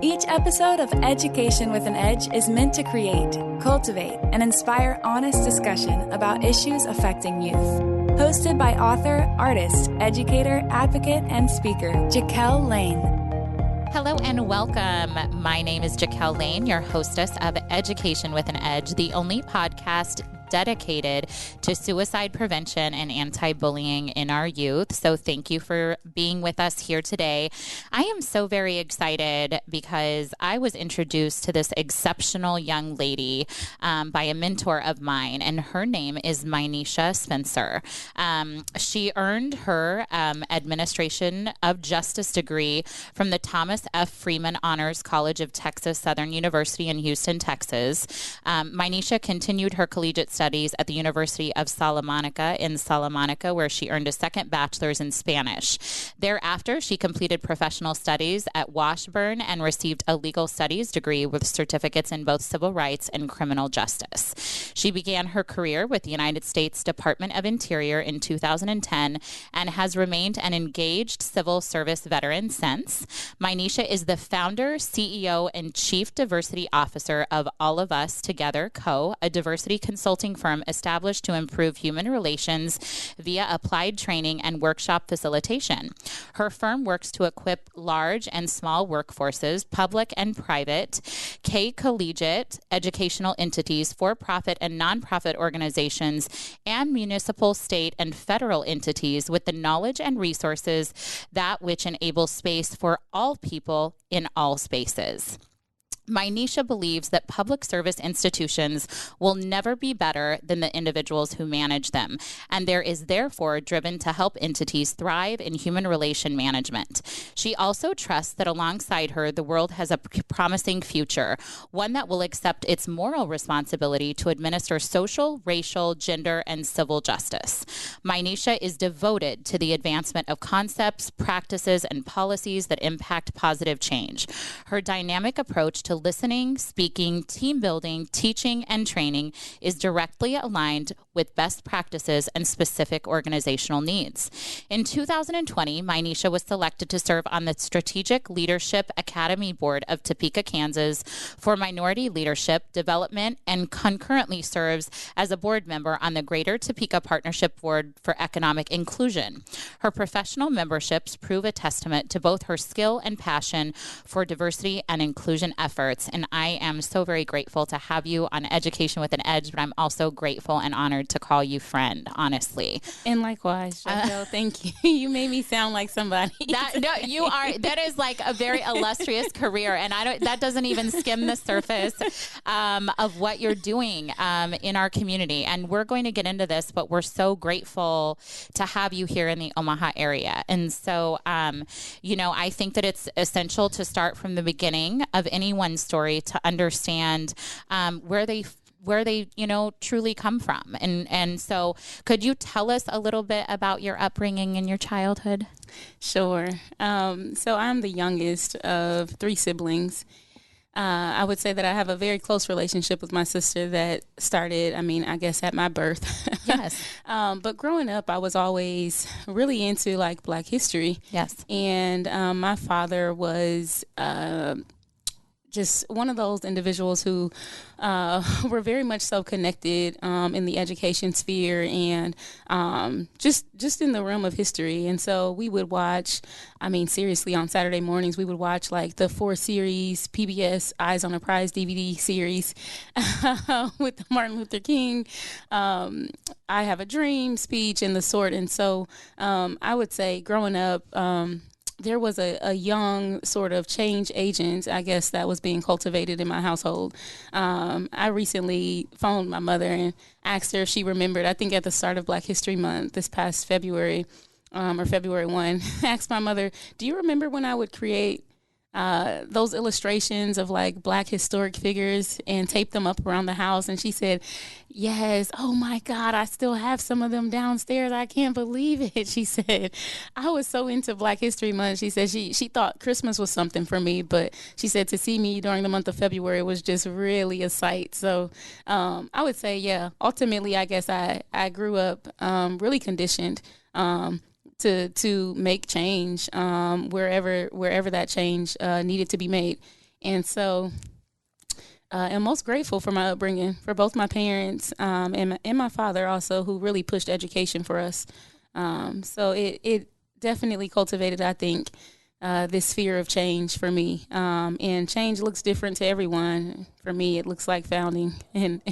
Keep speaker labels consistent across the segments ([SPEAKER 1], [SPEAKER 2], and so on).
[SPEAKER 1] Each episode of Education with an Edge is meant to create, cultivate, and inspire honest discussion about issues affecting youth. Hosted by author, artist, educator, advocate, and speaker, Jaquel Lane.
[SPEAKER 2] Hello and welcome. My name is Jaquel Lane, your hostess of Education with an Edge, the only podcast dedicated to suicide prevention and anti-bullying in our youth. So thank you for being with us here today. I am so very excited because I was introduced to this exceptional young lady by a mentor of mine, and her name is Mynesha Spencer. She earned her Administration of Justice degree from the Thomas F. Freeman Honors College of Texas Southern University in Houston, Texas. Mynesha continued her collegiate studies at the University of Salamanca in Salamanca, where she earned a second bachelor's in Spanish. Thereafter, she completed professional studies at Washburn and received a legal studies degree with certificates in both civil rights and criminal justice. She began her career with the United States Department of Interior in 2010 and has remained an engaged civil service veteran since. Mynesha is the founder, CEO, and Chief Diversity Officer of All of Us Together Co., a diversity consulting firm established to improve human relations via applied training and workshop facilitation. Her firm works to equip large and small workforces, public and private, K-collegiate educational entities, for-profit and nonprofit organizations, and municipal, state, and federal entities with the knowledge and resources that which enable space for all people in all spaces. Mynesha believes that public service institutions will never be better than the individuals who manage them, and there is therefore driven to help entities thrive in human relation management. She also trusts that alongside her, the world has a promising future, one that will accept its moral responsibility to administer social, racial, gender, and civil justice. Mynesha is devoted to the advancement of concepts, practices, and policies that impact positive change. Her dynamic approach to listening, speaking, team building, teaching, and training is directly aligned with best practices and specific organizational needs. In 2020, Mynesha was selected to serve on the Strategic Leadership Academy Board of Topeka, Kansas for minority leadership development, and concurrently serves as a board member on the Greater Topeka Partnership Board for Economic Inclusion. Her professional memberships prove a testament to both her skill and passion for diversity and inclusion efforts. And I am so very grateful to have you on Education with an Edge, but I'm also grateful and honored to call you friend, honestly.
[SPEAKER 3] And likewise, Jaquel, thank you. You made me sound like somebody.
[SPEAKER 2] You are. That is like a very illustrious career, and that doesn't even skim the surface of what you're doing in our community. And we're going to get into this, but we're so grateful to have you here in the Omaha area. And so, I think that it's essential to start from the beginning of anyone's story to understand where they truly come from. And so could you tell us a little bit about your upbringing and your childhood?
[SPEAKER 3] Sure. So I'm the youngest of three siblings. I would say that I have a very close relationship with my sister that started, I guess, at my birth.
[SPEAKER 2] Yes.
[SPEAKER 3] But growing up, I was always really into like Black history.
[SPEAKER 2] Yes.
[SPEAKER 3] And my father was just one of those individuals who were very much so connected in the education sphere and just in the realm of history. And so we would watch, seriously, on Saturday mornings, we would watch like the 4-series PBS Eyes on a Prize DVD series with Martin Luther King, I Have a Dream speech and the sort. And so I would say growing up, there was a young sort of change agent, I guess, that was being cultivated in my household. I recently phoned my mother and asked her if she remembered, I think at the start of Black History Month this past February, or February 1, asked my mother, do you remember when I would create those illustrations of like Black historic figures and tape them up around the house? And she said, yes. Oh my God, I still have some of them downstairs. I can't believe it. She said, I was so into Black History Month. She said she thought Christmas was something for me, but she said to see me during the month of February was just really a sight. So I would say, yeah, ultimately, I guess I grew up really conditioned to make change wherever that change needed to be made. And so I'm most grateful for my upbringing, for both my parents and my father also, who really pushed education for us. So it definitely cultivated, I think, this fear of change for me. And change looks different to everyone. For me, it looks like founding and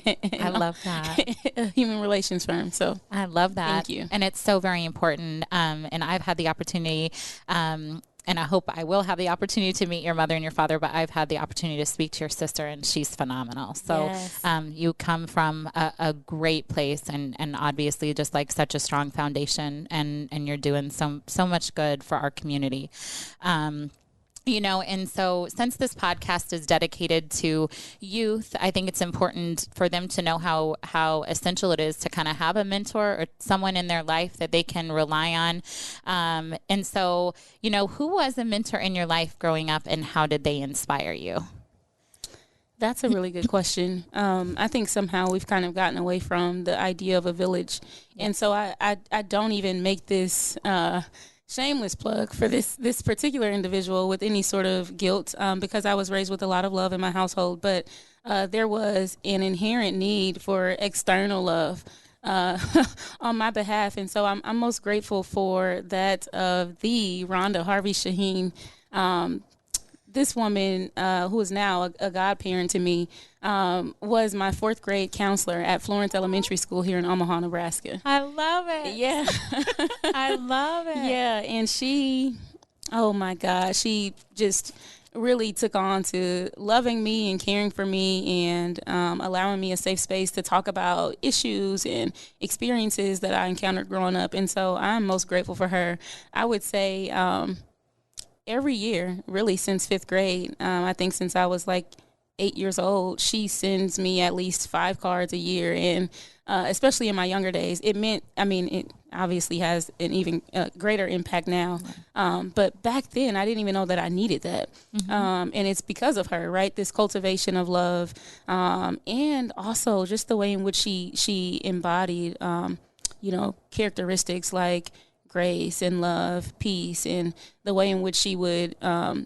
[SPEAKER 2] I love that.
[SPEAKER 3] a human relations firm. So
[SPEAKER 2] I love that.
[SPEAKER 3] Thank you.
[SPEAKER 2] And it's so very important. And I've had the opportunity, and I hope I will have the opportunity to meet your mother and your father, but I've had the opportunity to speak to your sister, and she's phenomenal. So
[SPEAKER 3] Yes.
[SPEAKER 2] You come from a great place, and obviously just like such a strong foundation, and you're doing so much good for our community. And so since this podcast is dedicated to youth, I think it's important for them to know how essential it is to kind of have a mentor or someone in their life that they can rely on. And so, who was a mentor in your life growing up, and how did they inspire you?
[SPEAKER 3] That's a really good question. I think somehow we've kind of gotten away from the idea of a village. Yeah. And so I don't even make this shameless plug for this particular individual with any sort of guilt, because I was raised with a lot of love in my household, but there was an inherent need for external love on my behalf. And so I'm most grateful for that of the Rhonda Harvey Shaheen. This woman, who is now a godparent to me, was my fourth grade counselor at Florence Elementary School here in Omaha, Nebraska.
[SPEAKER 2] I love it.
[SPEAKER 3] Yeah.
[SPEAKER 2] I love it.
[SPEAKER 3] Yeah, and she, oh my God, she just really took on to loving me and caring for me and allowing me a safe space to talk about issues and experiences that I encountered growing up. And so I'm most grateful for her. I would say every year, really since fifth grade, I think since I was like 8 years old, she sends me at least 5 cards a year. And especially in my younger days, it obviously has an even greater impact now. But back then, I didn't even know that I needed that. Mm-hmm. And it's because of her, right? This cultivation of love, and also just the way in which she embodied, characteristics like grace and love, peace, and the way in which she would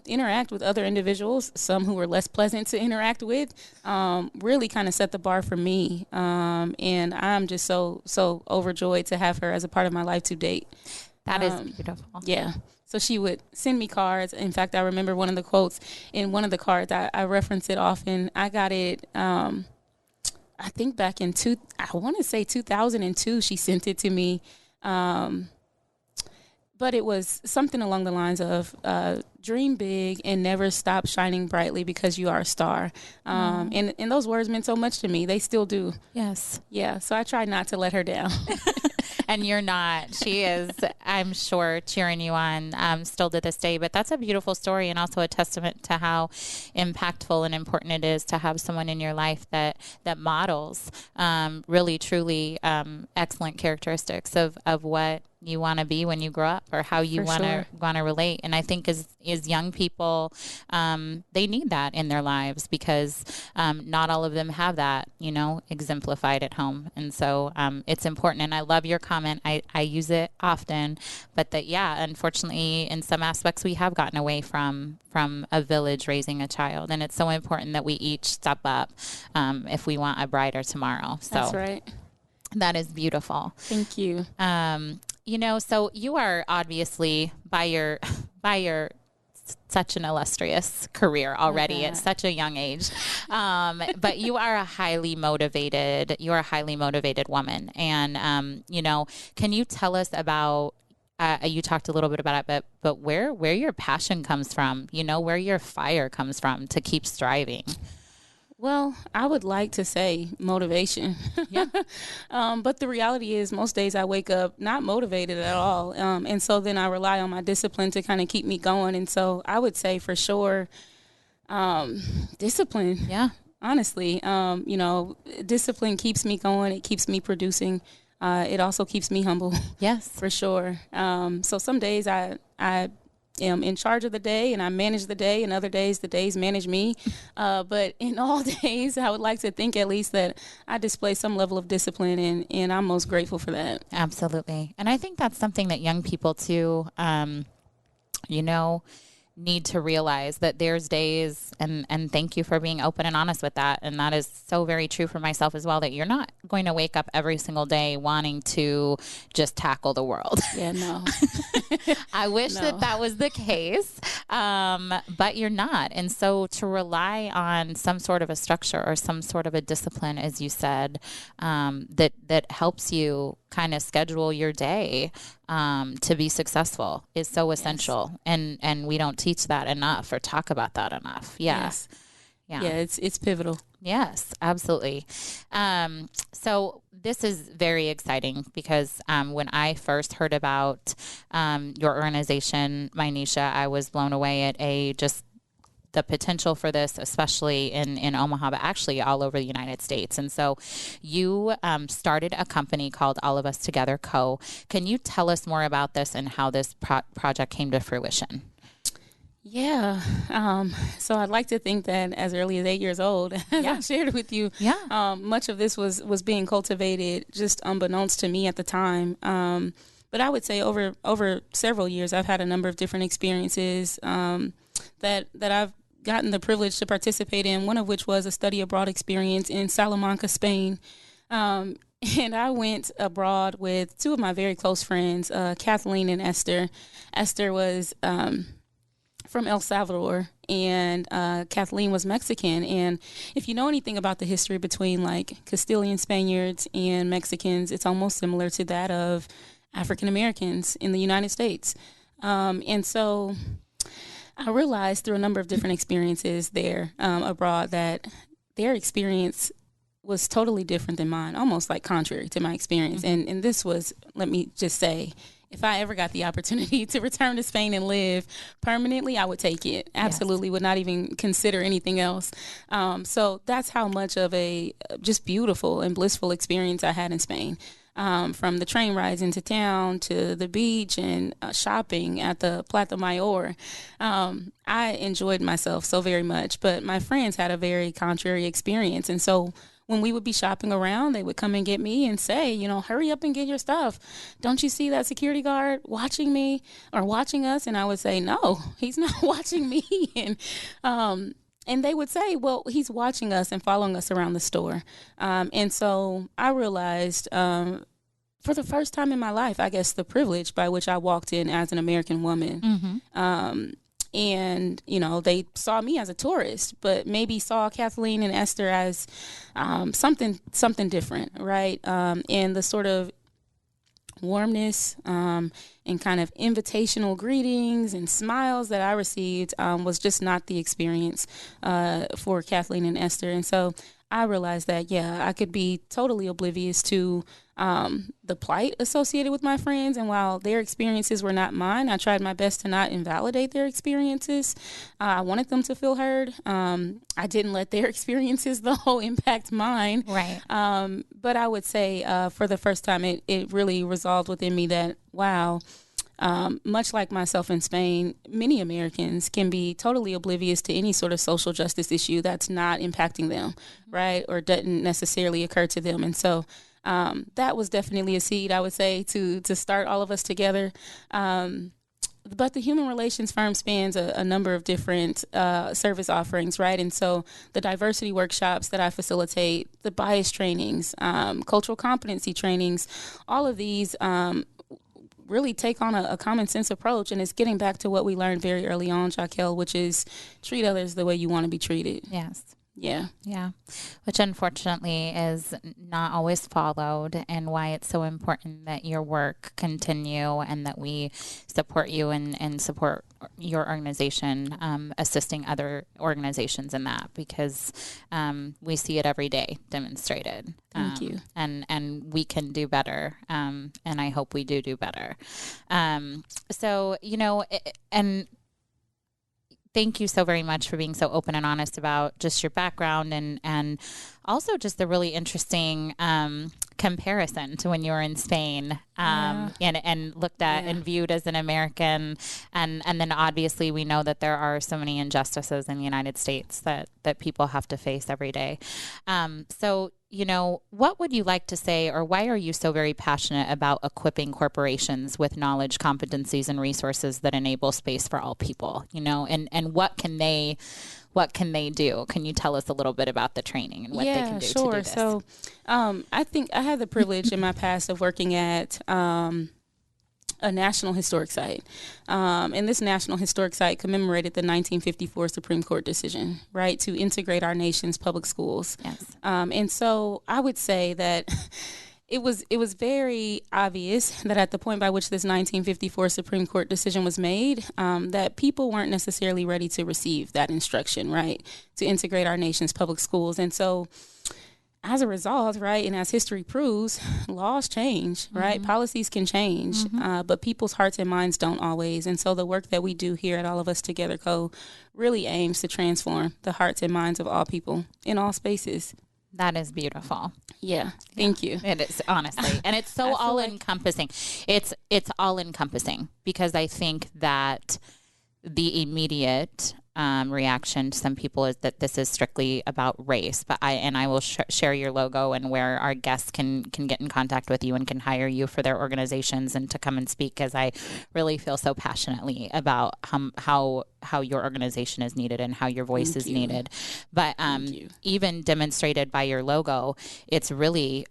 [SPEAKER 3] interact with other individuals, some who were less pleasant to interact with, really kind of set the bar for me. And I'm just so overjoyed to have her as a part of my life to date.
[SPEAKER 2] That is beautiful.
[SPEAKER 3] Yeah. So she would send me cards. In fact, I remember one of the quotes in one of the cards. I reference it often. I got it, I think back in 2002, she sent it to me. But it was something along the lines of dream big and never stop shining brightly because you are a star. And those words meant so much to me. They still do.
[SPEAKER 2] Yes.
[SPEAKER 3] Yeah. So I tried not to let her down.
[SPEAKER 2] And you're not. She is, I'm sure, cheering you on still to this day. But that's a beautiful story, and also a testament to how impactful and important it is to have someone in your life that models really, truly excellent characteristics of what you want to be when you grow up, or how you want to relate. And I think as young people, they need that in their lives, because not all of them have that, exemplified at home. And so it's important. And I love your comment. I use it often, but that, unfortunately, in some aspects, we have gotten away from a village raising a child. And it's so important that we each step up if we want a brighter tomorrow. So
[SPEAKER 3] that's right.
[SPEAKER 2] That is beautiful.
[SPEAKER 3] Thank you.
[SPEAKER 2] So you are obviously by your such an illustrious career already at such a young age. But you are a highly motivated woman. And, can you tell us about, you talked a little bit about it, but where your passion comes from, where your fire comes from to keep striving?
[SPEAKER 3] Well, I would like to say motivation. Yeah. But the reality is most days I wake up not motivated at all. And so then I rely on my discipline to kind of keep me going. And so I would say for sure, discipline. Yeah. Honestly, discipline keeps me going. It keeps me producing. It also keeps me humble. Yes. For sure. So some days I am in charge of the day and I manage the day, and other days the days manage me. But in all days, I would like to think at least that I display some level of discipline, and I'm most grateful for that.
[SPEAKER 2] Absolutely. And I think that's something that young people too, need to realize that there's days, and thank you for being open and honest with that. And that is so very true for myself as well, that you're not going to wake up every single day wanting to just tackle the world.
[SPEAKER 3] Yeah, no.
[SPEAKER 2] I wish that was the case, but you're not. And so to rely on some sort of a structure or some sort of a discipline, as you said, that helps you kind of schedule your day to be successful is so essential. Yes. And we don't teach that enough or talk about that enough. Yes.
[SPEAKER 3] Yeah, it's pivotal.
[SPEAKER 2] Yes, absolutely. So this is very exciting because when I first heard about your organization, Mynesha, I was blown away at just the potential for this, especially in Omaha, but actually all over the United States. And so you started a company called All of Us Together Co. Can you tell us more about this and how this project came to fruition?
[SPEAKER 3] Yeah. So I'd like to think that as early as 8 years old, as I shared with you, much of this was being cultivated just unbeknownst to me at the time. But I would say over several years, I've had a number of different experiences that I've gotten the privilege to participate in, one of which was a study abroad experience in Salamanca, Spain. And I went abroad with two of my very close friends, Kathleen and Esther. Esther was from El Salvador, and Kathleen was Mexican. And if you know anything about the history between like Castilian Spaniards and Mexicans, it's almost similar to that of African Americans in the United States. And so I realized through a number of different experiences there abroad that their experience was totally different than mine, almost like contrary to my experience. Mm-hmm. And this was, let me just say, if I ever got the opportunity to return to Spain and live permanently, I would take it. Absolutely. Yes. Would not even consider anything else. So that's how much of a just beautiful and blissful experience I had in Spain. From the train rides into town to the beach and shopping at the Plaza Mayor. I enjoyed myself so very much, but my friends had a very contrary experience. And so when we would be shopping around, they would come and get me and say, hurry up and get your stuff. Don't you see that security guard watching me or watching us? And I would say, no, he's not watching me. And they would say, well, he's watching us and following us around the store. And so I realized for the first time in my life, I guess, the privilege by which I walked in as an American woman. Mm-hmm. And, they saw me as a tourist, but maybe saw Kathleen and Esther as something different, right? And the sort of warmness and kind of invitational greetings and smiles that I received was just not the experience for Kathleen and Esther. And so I realized that, I could be totally oblivious to the plight associated with my friends. And while their experiences were not mine, I tried my best to not invalidate their experiences. I wanted them to feel heard. I didn't let their experiences, though, impact mine.
[SPEAKER 2] Right.
[SPEAKER 3] But I would say for the first time, it really resolved within me that, wow, much like myself in Spain, many Americans can be totally oblivious to any sort of social justice issue that's not impacting them, right, or doesn't necessarily occur to them. And so that was definitely a seed, I would say, to start All of Us Together. But the human relations firm spans a number of different service offerings, right? And so the diversity workshops that I facilitate, the bias trainings, cultural competency trainings, all of these really take on a common sense approach. And it's getting back to what we learned very early on, Jaquel, which is treat others the way you want to be treated.
[SPEAKER 2] Yes.
[SPEAKER 3] Yeah.
[SPEAKER 2] Yeah. Which unfortunately is not always followed, and why it's so important that your work continue and that we support you and support your organization, assisting other organizations in that, because we see it every day demonstrated.
[SPEAKER 3] Thank you.
[SPEAKER 2] And we can do better. And I hope we do better. So, and thank you so very much for being so open and honest about just your background and also just the really interesting comparison to when you were in Spain and looked at and viewed as an American. And then obviously we know that there are so many injustices in the United States that people have to face every day. So what would you like to say, or why are you so very passionate about equipping corporations with knowledge, competencies, and resources that enable space for all people, and what can they do? Can you tell us a little bit about the training and what they can do to do this?
[SPEAKER 3] So I think I had the privilege in my past of working at a National Historic Site. And this National Historic Site commemorated the 1954 Supreme Court decision, right, to integrate our nation's public schools.
[SPEAKER 2] Yes.
[SPEAKER 3] And so I would say that it was very obvious that at the point by which this 1954 Supreme Court decision was made, that people weren't necessarily ready to receive that instruction, right, to integrate our nation's public schools. And so as a result, right, and as history proves, laws change, right? Mm-hmm. Policies can change, but people's hearts and minds don't always. And so the work that we do here at All of Us Together Co. really aims to transform the hearts and minds of all people in all spaces.
[SPEAKER 2] That is beautiful.
[SPEAKER 3] Yeah. Thank you.
[SPEAKER 2] It is, honestly. And it's so all encompassing. It's all encompassing, because I think that the immediate reaction to some people is that this is strictly about race, but I will share your logo and where our guests can get in contact with you and can hire you for their organizations and to come and speak, because I really feel so passionately about how your organization is needed and how your voice is needed. But even demonstrated by your logo, it's really,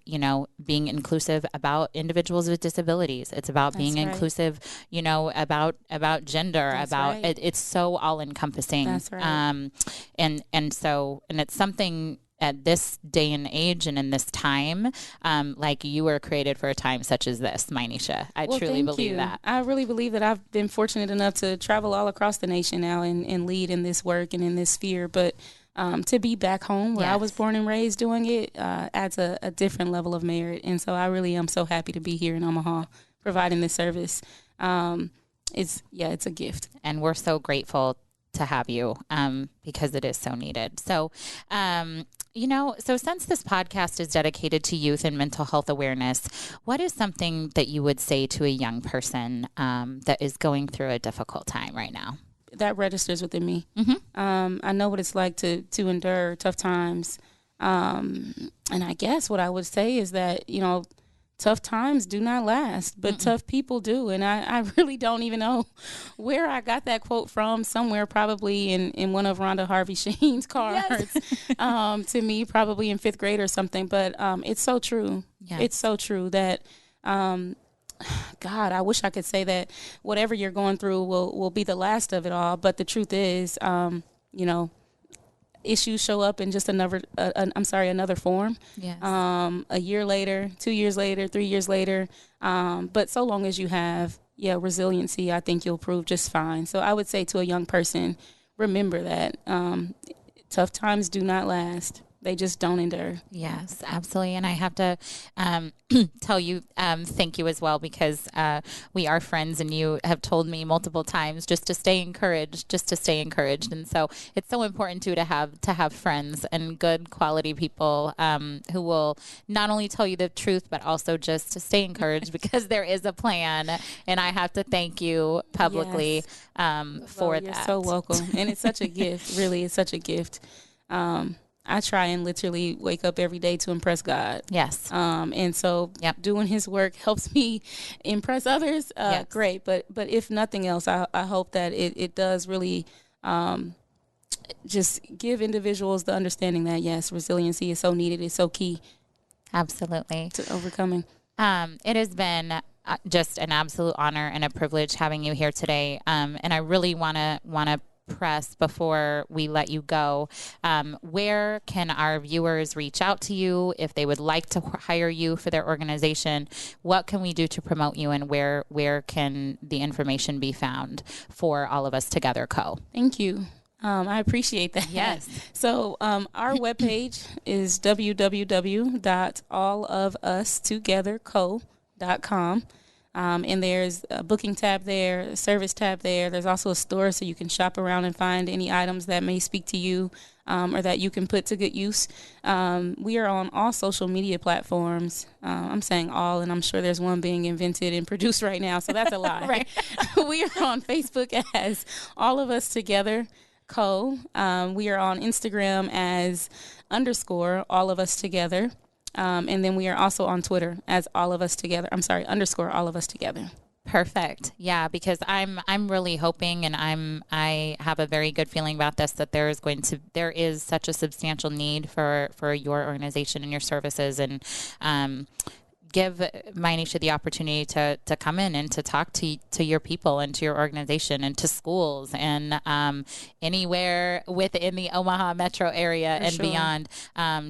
[SPEAKER 2] being inclusive about individuals with disabilities. It's about being inclusive, about gender, it's so all encompassing.
[SPEAKER 3] That's right.
[SPEAKER 2] And it's something at this day and age and in this time, like you were created for a time such as this, Mynesha. I truly believe that.
[SPEAKER 3] I really believe that I've been fortunate enough to travel all across the nation now and lead in this work and in this sphere. But to be back home where I was born and raised doing it adds a different level of merit. And so I really am so happy to be here in Omaha providing this service. It's a gift.
[SPEAKER 2] And we're so grateful to have you because it is so needed. So, so since this podcast is dedicated to youth and mental health awareness, what is something that you would say to a young person that is going through a difficult time right now?
[SPEAKER 3] That registers within me. Mm-hmm. I know what it's like to endure tough times. And I guess what I would say is that, tough times do not last, but tough people do. And I really don't even know where I got that quote from, somewhere probably in one of Rhonda Harvey Sheen's cards, to me, probably in 5th grade or something. But it's so true. Yes. It's so true that, God, I wish I could say that whatever you're going through will be the last of it all. But the truth is, issues show up in just another form. Yes. A year later, 2 years later, 3 years later. But so long as you have, resiliency, I think you'll prove just fine. So I would say to a young person, remember that tough times do not last. They just don't endure.
[SPEAKER 2] Yes, absolutely. And I have to tell you, thank you as well, because we are friends and you have told me multiple times just to stay encouraged. And so it's so important too to have friends and good quality people who will not only tell you the truth, but also just to stay encouraged because there is a plan. And I have to thank you publicly for that.
[SPEAKER 3] You're so welcome. And it's such a gift. Really, it's such a gift. I try and literally wake up every day to impress God.
[SPEAKER 2] Yes.
[SPEAKER 3] And so doing his work helps me impress others. Great. But if nothing else, I hope that it does really just give individuals the understanding that, yes, resiliency is so needed. It's so key.
[SPEAKER 2] Absolutely.
[SPEAKER 3] To overcoming.
[SPEAKER 2] It has been just an absolute honor and a privilege having you here today. And I really want to press before we let you go. Where can our viewers reach out to you if they would like to hire you for their organization? What can we do to promote you, and where can the information be found for All of Us Together Co?
[SPEAKER 3] Thank you. I appreciate that.
[SPEAKER 2] Yes.
[SPEAKER 3] So our webpage is www.allofustogetherco.com. And there's a booking tab there, a service tab there. There's also a store so you can shop around and find any items that may speak to you or that you can put to good use. We are on all social media platforms. I'm saying all, and I'm sure there's one being invented and produced right now, so that's a lie.
[SPEAKER 2] Right.
[SPEAKER 3] We are on Facebook as All of Us Together Co. We are on Instagram as _ All of Us Together. And then we are also on Twitter as All of Us Together. _ All of Us Together.
[SPEAKER 2] Perfect. Yeah, because I'm really hoping, and I have a very good feeling about this, that there is such a substantial need for your organization and your services, and give Mynesha the opportunity to come in and to talk to your people and to your organization and to schools and anywhere within the Omaha metro area and beyond.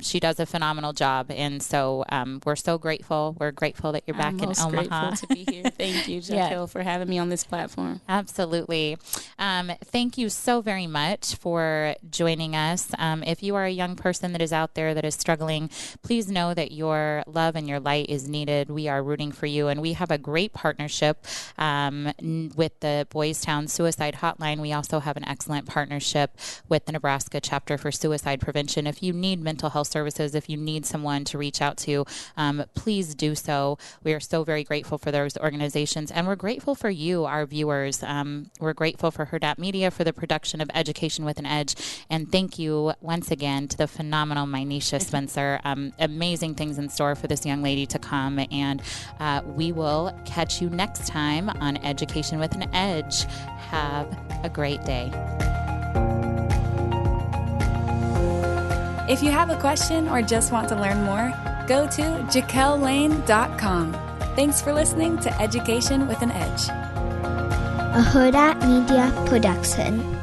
[SPEAKER 2] She does a phenomenal job. And so we're so grateful. We're grateful that you're back in Omaha.
[SPEAKER 3] I'm most grateful to be here. Thank you, Jaquel, for having me on this platform.
[SPEAKER 2] Absolutely. Thank you so very much for joining us. If you are a young person that is out there that is struggling, please know that your love and your light is needed. We are rooting for you, and we have a great partnership with the Boys Town Suicide Hotline. We also have an excellent partnership with the Nebraska Chapter for Suicide Prevention. If you need mental health services, if you need someone to reach out to, please do so. We are so very grateful for those organizations, and we're grateful for you, our viewers. We're grateful for Hurrdat Media for the production of Education with an Edge, and thank you once again to the phenomenal Mynesha Spencer. Amazing things in store for this young lady to come. And we will catch you next time on Education with an Edge. Have a great day.
[SPEAKER 1] If you have a question or just want to learn more, go to JaquelLane.com. Thanks for listening to Education with an Edge,
[SPEAKER 4] a Hurrdat Media Production.